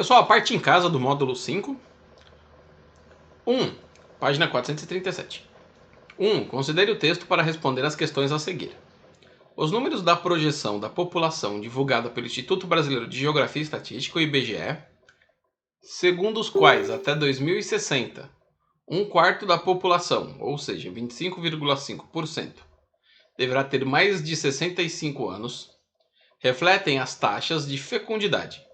Pessoal, a parte em casa do módulo 5. 1. Página 437. 1. Considere o texto para responder às questões a seguir. Os números da projeção da população divulgada pelo Instituto Brasileiro de Geografia e Estatística, o IBGE, segundo os quais até 2060, um quarto da população, ou seja, 25,5%, deverá ter mais de 65 anos, refletem as taxas de fecundidade.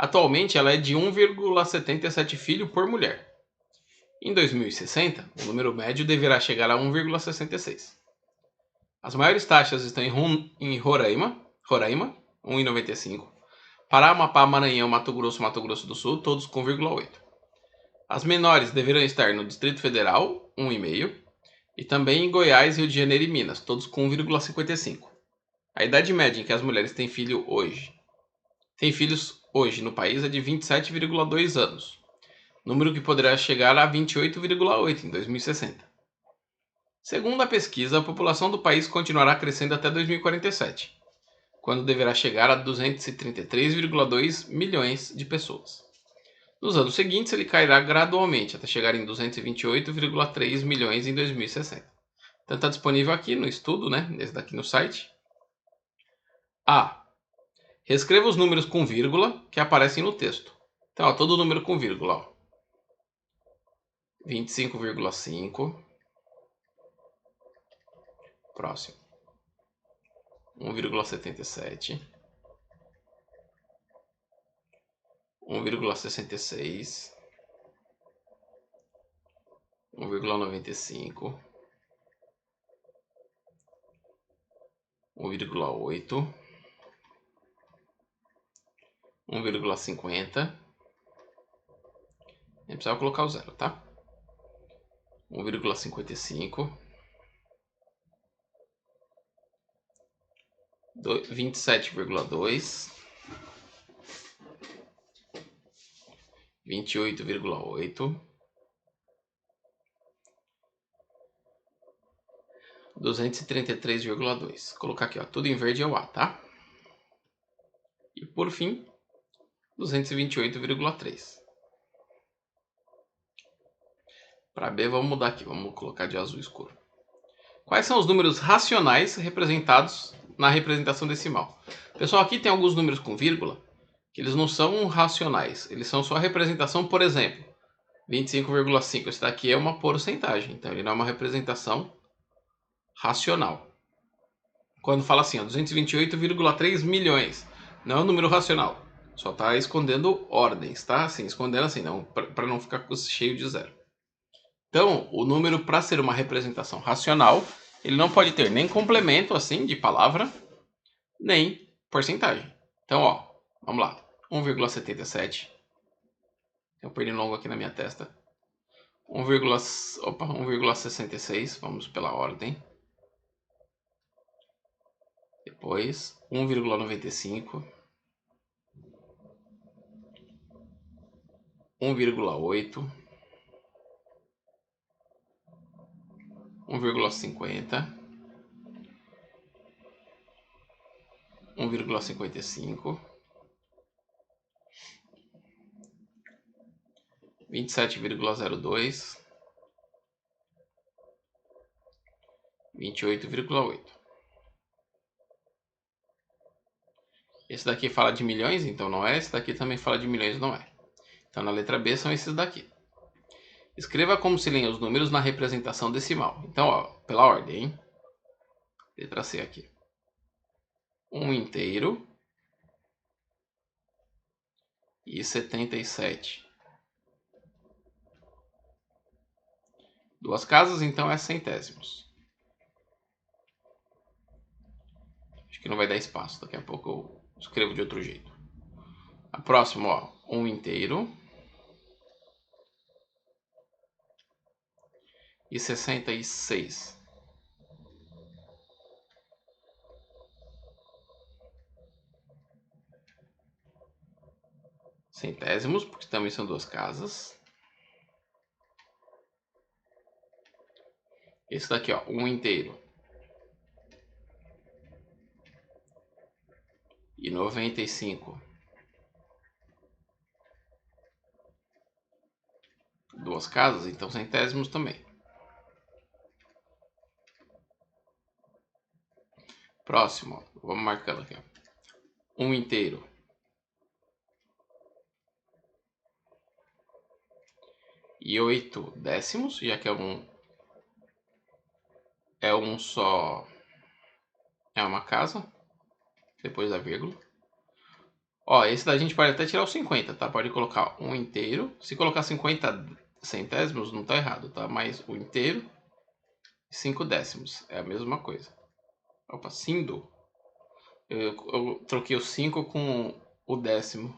Atualmente ela é de 1,77 filho por mulher. Em 2060, o número médio deverá chegar a 1,66. As maiores taxas estão em Roraima, 1,95. Pará, Amapá, Maranhão, Mato Grosso do Sul, todos com 0,8. As menores deverão estar no Distrito Federal, 1,5. E também em Goiás, Rio de Janeiro e Minas, todos com 1,55. A idade média em que as mulheres têm filhos hoje no país é de 27,2 anos. Número que poderá chegar a 28,8 em 2060. Segundo a pesquisa, a população do país continuará crescendo até 2047, quando deverá chegar a 233,2 milhões de pessoas. Nos anos seguintes, ele cairá gradualmente até chegar em 228,3 milhões em 2060. Então está disponível aqui no estudo, né? Esse daqui no site. A. Reescreva os números com vírgula que aparecem no texto. Então, ó, todo número com vírgula. Ó. 25,5. Próximo. 1,77. 1,66. 1,95. 1,8. 1,50. Nem precisava colocar o zero, tá? 1,55. 27,2. 28,8. 233,2. Vou colocar aqui, ó, tudo em verde é o A, tá? E por fim, 228,3. Para B, vamos mudar aqui, vamos colocar de azul escuro. Quais são os números racionais representados na representação decimal? Pessoal, aqui tem alguns números com vírgula, que eles não são racionais, eles são só a representação, por exemplo, 25,5, esse daqui é uma porcentagem, então ele não é uma representação racional. Quando fala assim, 228,3 milhões, não é um número racional, só está escondendo ordens, tá? Assim, escondendo assim, não, para não ficar cheio de zero. Então, o número, para ser uma representação racional, ele não pode ter nem complemento assim de palavra, nem porcentagem. Então, ó, vamos lá. 1,77. Tem um pernilongo aqui na minha testa. 1,66. Vamos pela ordem. Depois, 1,95. 1,8. 1,50. 1,55. 27,02. 28,8. Esse daqui fala de milhões, então não é. Esse daqui também fala de milhões, não é. Então na letra B são esses daqui. Escreva como se leem os números na representação decimal. Então, ó, pela ordem, hein? Letra C aqui. 1 inteiro e 77. Duas casas, então é centésimos. Acho que não vai dar espaço, daqui a pouco eu escrevo de outro jeito. A próxima, ó, 1 inteiro e 66. Centésimos, porque também são duas casas. Esse daqui, ó, 1 inteiro e 95. duas casas, então centésimos também. Próximo, ó. Vamos marcando aqui, ó. 1 inteiro. E 8 décimos, já que é um só, é uma casa, depois da vírgula. Ó, esse da gente pode até tirar o 50, tá? Pode colocar 1 inteiro. Se colocar 50 centésimos, não tá errado, tá? Mas o inteiro e 5 décimos, é a mesma coisa. Opa, cindo. Eu troquei o 5 com o décimo.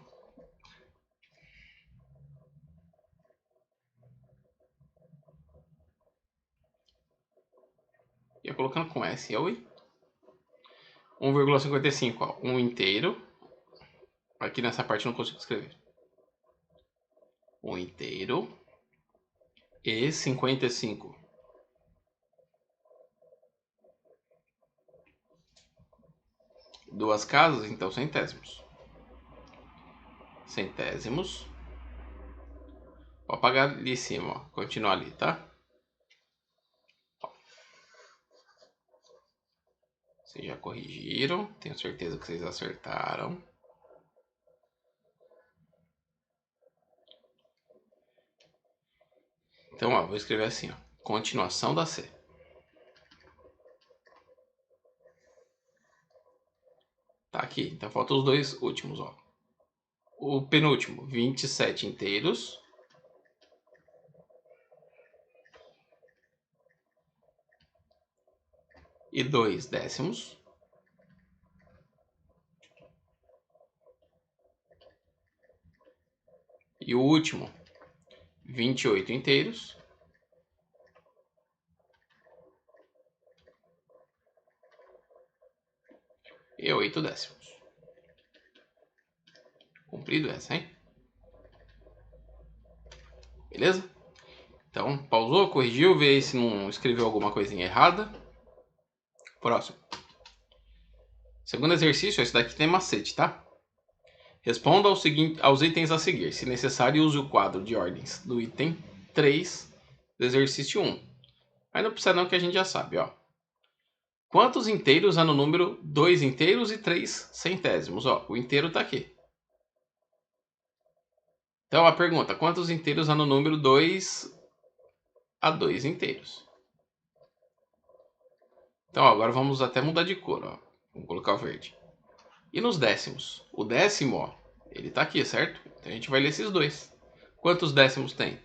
Ia colocando com S, oi? 1,55, ó. 1 inteiro. Aqui nessa parte eu não consigo escrever. 1 inteiro. E 55. Duas casas, então centésimos. Centésimos. Vou apagar ali em cima, ó. Continuar ali, tá? Vocês já corrigiram. Tenho certeza que vocês acertaram. Então, ó, vou escrever assim, ó. Continuação da C. Tá aqui. Então, faltam os dois últimos, ó. O penúltimo, 27 inteiros. E 2 décimos. E o último, 28 inteiros. E 8 décimos. Cumprido essa, hein? Beleza? Então, pausou, corrigiu, vê se não escreveu alguma coisinha errada. Próximo. Segundo exercício, esse daqui tem macete, tá? Responda aos itens a seguir. Se necessário, use o quadro de ordens do item 3 do exercício 1. Mas não precisa não, que a gente já sabe, ó. Quantos inteiros há no número 2 inteiros e 3 centésimos? Ó, o inteiro tá aqui. Então a pergunta, quantos inteiros há no número 2 a 2 inteiros? Então ó, agora vamos até mudar de cor, ó. Vamos colocar o verde. E nos décimos? O décimo, ó, ele tá aqui, certo? Então a gente vai ler esses dois. Quantos décimos tem?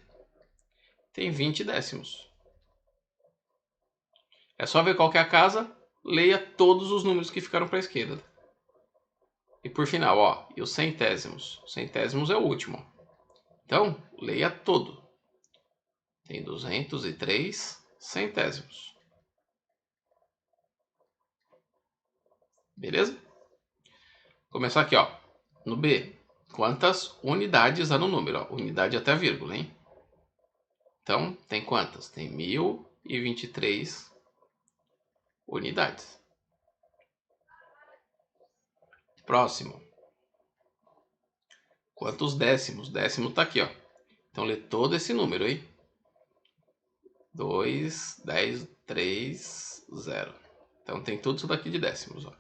Tem 20 décimos. É só ver qual que é a casa, leia todos os números que ficaram para a esquerda. E por final, ó, e os centésimos? Centésimos é o último. Então, leia todo. Tem 203 centésimos. Beleza? Começar aqui, ó. No B. Quantas unidades há no número? Ó, unidade até a vírgula, hein? Então, tem quantas? Tem 1023 unidades. Próximo. Quantos décimos? Décimo tá aqui, ó. Então, lê todo esse número, hein? 2, 10, 3, 0. Então, tem tudo isso daqui de décimos, ó.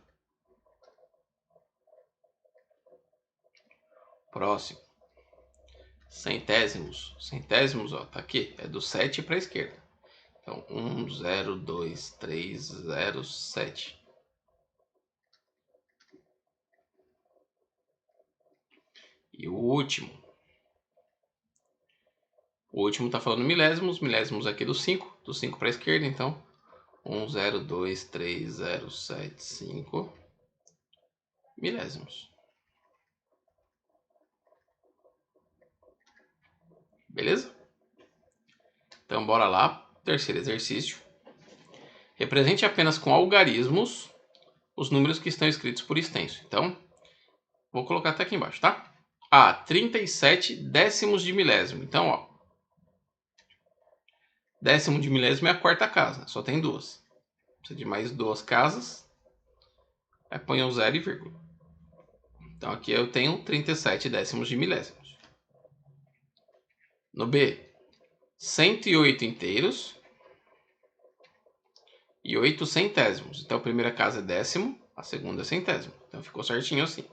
Próximo. Centésimos. Centésimos, ó, tá aqui. É do 7 para a esquerda. Então, 1, 0, 2, 3, 0, 7. E o último. O último tá falando milésimos. Milésimos aqui do 5. Do 5 para a esquerda, então. 1, 0, 2, 3, 0, 7, 5. Milésimos. Beleza? Então, bora lá. Terceiro exercício. Represente apenas com algarismos os números que estão escritos por extenso. Então, vou colocar até aqui embaixo, tá? 37 décimos de milésimo. Então, ó. Décimo de milésimo é a quarta casa. Só tem duas. Precisa de mais duas casas. Aí põe um zero e vírgula. Então, aqui eu tenho 37 décimos de milésimos. No B, 108 inteiros e 8 centésimos. Então a primeira casa é décimo, a segunda é centésimo. Então ficou certinho assim.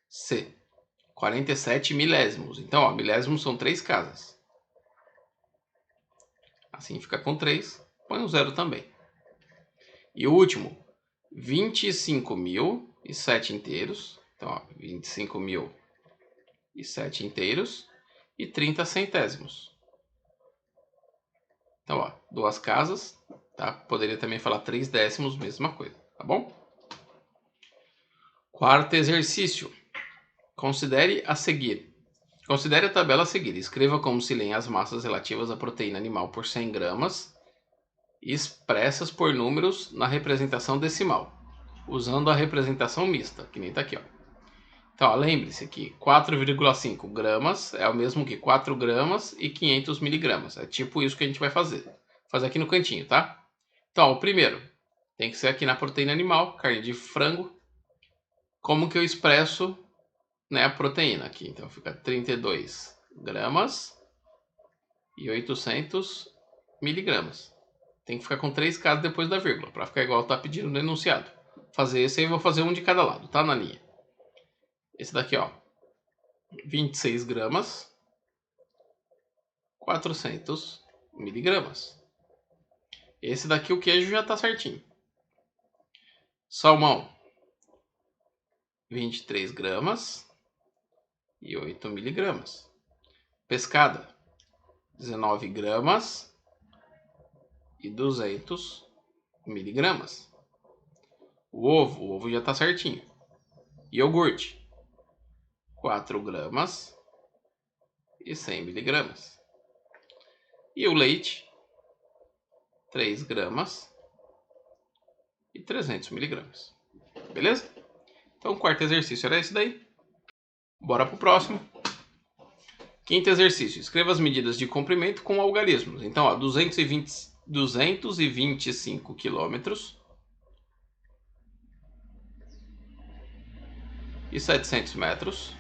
C. 47 milésimos. Então, ó, milésimos são 3 casas. Assim fica com 3. Põe um 0 também. E o último, 25.007 inteiros. Então, ó, 25.007 inteiros e 30 centésimos. Então, ó, 2 casas, tá? Poderia também falar 3 décimos, mesma coisa, tá bom? Quarto exercício. Considere a seguir. Considere a tabela a seguir. Escreva como se leem as massas relativas à proteína animal por 100 gramas, expressas por números na representação decimal, usando a representação mista, que nem está aqui, ó. Então, lembre-se que 4,5 gramas é o mesmo que 4 gramas e 500 miligramas. É tipo isso que a gente vai fazer. Vou fazer aqui no cantinho, tá? Então, ó, o primeiro tem que ser aqui na proteína animal, carne de frango. Como que eu expresso, né, a proteína aqui? Então, fica 32 gramas e 800 miligramas. Tem que ficar com 3 casas depois da vírgula, para ficar igual está pedindo no enunciado. Fazer esse aí, eu vou fazer um de cada lado, tá, na linha? Esse daqui, ó, 26 gramas, 400 miligramas. Esse daqui, o queijo já tá certinho. Salmão, 23 gramas e 8 miligramas. Pescada, 19 gramas e 200 miligramas. O ovo já tá certinho. Iogurte, 4 gramas e 100 miligramas. E o leite, 3 gramas e 300 miligramas. Beleza? Então o quarto exercício era esse daí. Bora pro próximo. Quinto exercício. Escreva as medidas de comprimento com algarismos. Então, ó, 225 quilômetros e 700 metros.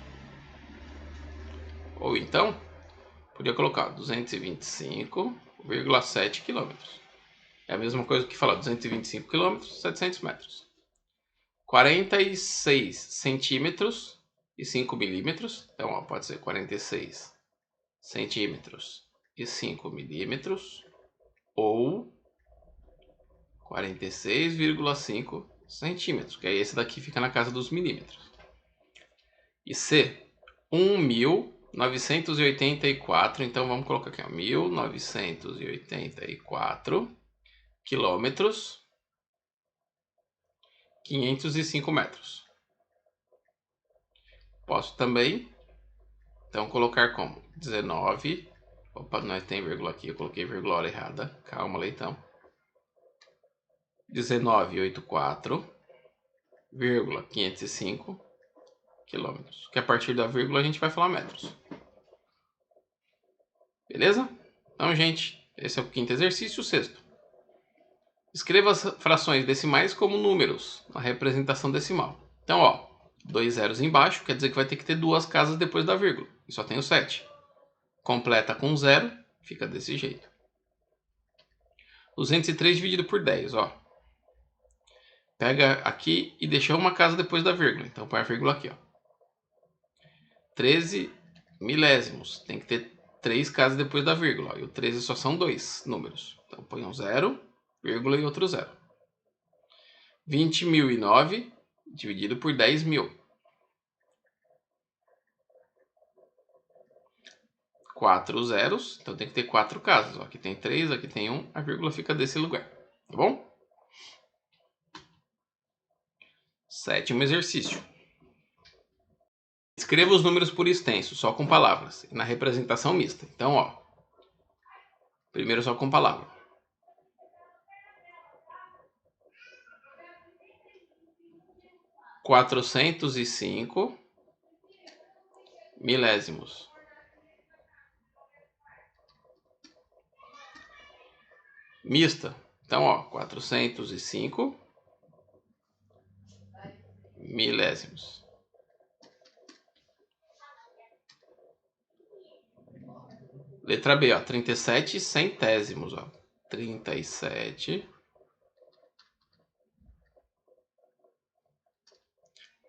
Ou então, podia colocar 225,7 quilômetros. É a mesma coisa que falar 225 quilômetros, 700 metros. 46 centímetros e 5 milímetros. Então, ó, pode ser 46 centímetros e 5 milímetros. Ou 46,5 centímetros, que aí esse daqui fica na casa dos milímetros. E C, 1.984, então vamos colocar aqui, ó, 1.984 quilômetros, 505 metros. Posso também, então, colocar como 19, opa, nós tem vírgula aqui, eu coloquei vírgula hora errada, calma, leitão. 1984,505 quilômetros. Que a partir da vírgula a gente vai falar metros. Beleza? Então, gente, esse é o quinto exercício. O sexto. Escreva as frações decimais como números na representação decimal. Então, ó, 2 zeros embaixo, quer dizer que vai ter que ter 2 casas depois da vírgula. E só tem o 7. Completa com 0, fica desse jeito. 203 dividido por 10, ó. Pega aqui e deixa uma casa depois da vírgula. Então, põe a vírgula aqui, ó. 13 milésimos. Tem que ter 3 casas depois da vírgula. E o 13 só são 2 números. Então põe um 0, vírgula e outro 0. 20.009 dividido por 10.000. 4 zeros. Então tem que ter 4 casas. Aqui tem 3, aqui tem 1. A vírgula fica desse lugar. Tá bom? Sétimo exercício. Escreva os números por extenso, só com palavras, na representação mista. Então, ó, primeiro só com palavra. 405 milésimos. Mista. Então, ó, 405 milésimos. Letra B, ó, 37 centésimos, ó. 37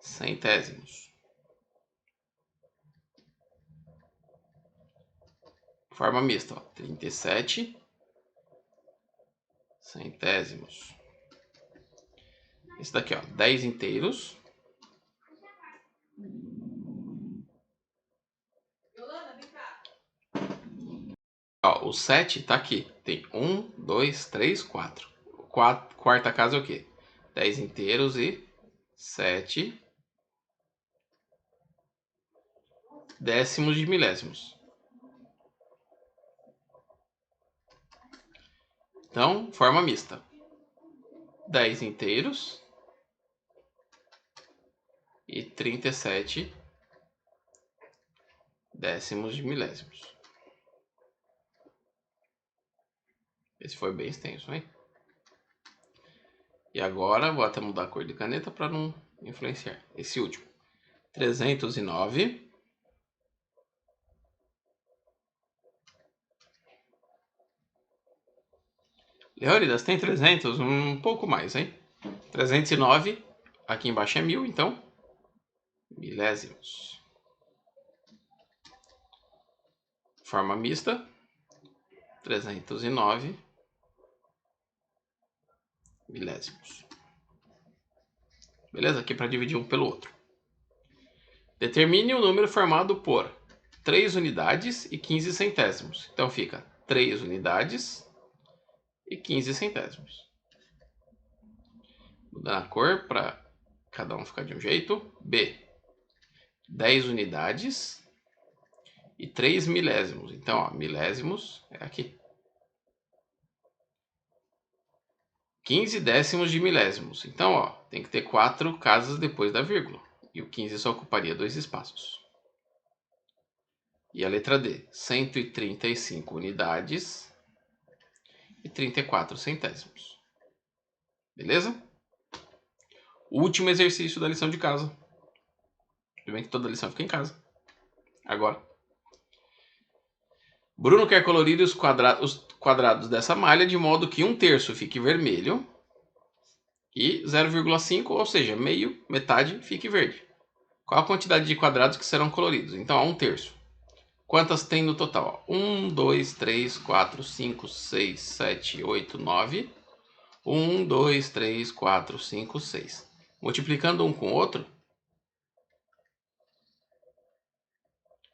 centésimos. Forma mista, ó. 37 centésimos. Esse daqui, ó, 10 inteiros. Ó, o 7 tá aqui. Tem 1, 2, 3, 4. Quarta casa é o quê? 10 inteiros e 7 décimos de milésimos. Então, forma mista. 10 inteiros e 37 décimos de milésimos. Esse foi bem extenso, hein? E agora, vou até mudar a cor de caneta para não influenciar. Esse último. 309. Leônidas, tem 300? Um pouco mais, hein? 309. Aqui embaixo é 1000, então. Milésimos. Forma mista. 309 milésimos. Beleza? Aqui para dividir um pelo outro. Determine o número formado por 3 unidades e 15 centésimos. Então fica 3 unidades e 15 centésimos. Mudando a cor para cada um ficar de um jeito. B. 10 unidades e 3 milésimos. Então, ó, milésimos é aqui. 15 décimos de milésimos. Então, ó, tem que ter 4 casas depois da vírgula. E o 15 só ocuparia 2 espaços. E a letra D, 135 unidades e 34 centésimos. Beleza? Último exercício da lição de casa. Tudo bem que toda lição fica em casa. Agora. Bruno quer colorir os quadrados dessa malha de modo que 1/3 fique vermelho e 0,5, ou seja, metade, fique verde. Qual a quantidade de quadrados que serão coloridos? Então, 1/3. Quantas tem no total? 1, 2, 3, 4, 5, 6, 7, 8, 9. 1, 2, 3, 4, 5, 6. Multiplicando um com o outro,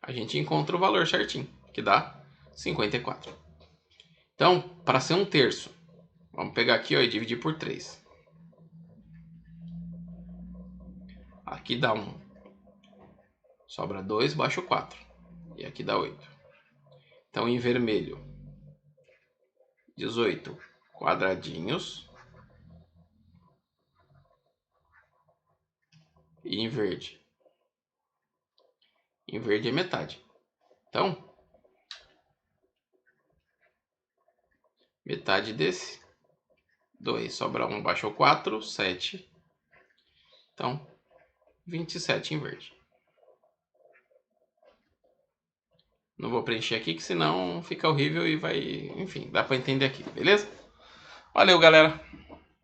a gente encontra o valor certinho, que dá 54. Então, para ser 1/3, vamos pegar aqui, ó, e dividir por 3. Aqui dá 1. Sobra 2, baixa o 4. E aqui dá 8. Então, em vermelho, 18 quadradinhos. E em verde? Em verde é metade. Então, metade desse. 2, sobra 1, baixa o 4, 7. Então, 27 em verde. Não vou preencher aqui, que senão fica horrível e vai... Enfim, dá para entender aqui, beleza? Valeu, galera!